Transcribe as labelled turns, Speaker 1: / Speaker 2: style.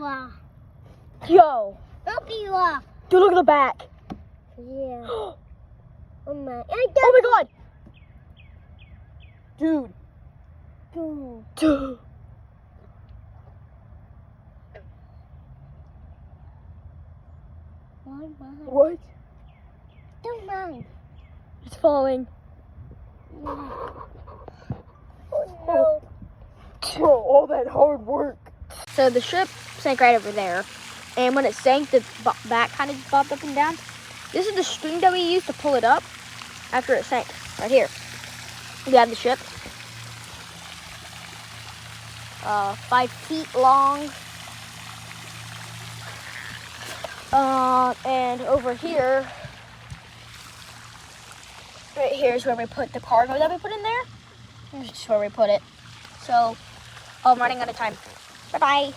Speaker 1: are.
Speaker 2: Yo.
Speaker 1: Look you are.
Speaker 2: Dude, look at the back.
Speaker 1: Yeah. Oh my.
Speaker 2: Oh my god. Dude. Dude. What?
Speaker 1: Don't mind.
Speaker 2: It's falling.
Speaker 1: Yeah.
Speaker 2: Oh, all that hard work. So the ship sank right over there. And when it sank, the back kind of bobbed up and down. This is the string that we used to pull it up after it sank. Right here. We have the ship. 5 feet long. And over here, right here is where we put the cargo that we put in there. This is where we put it. So, I'm running out of time. Bye-bye.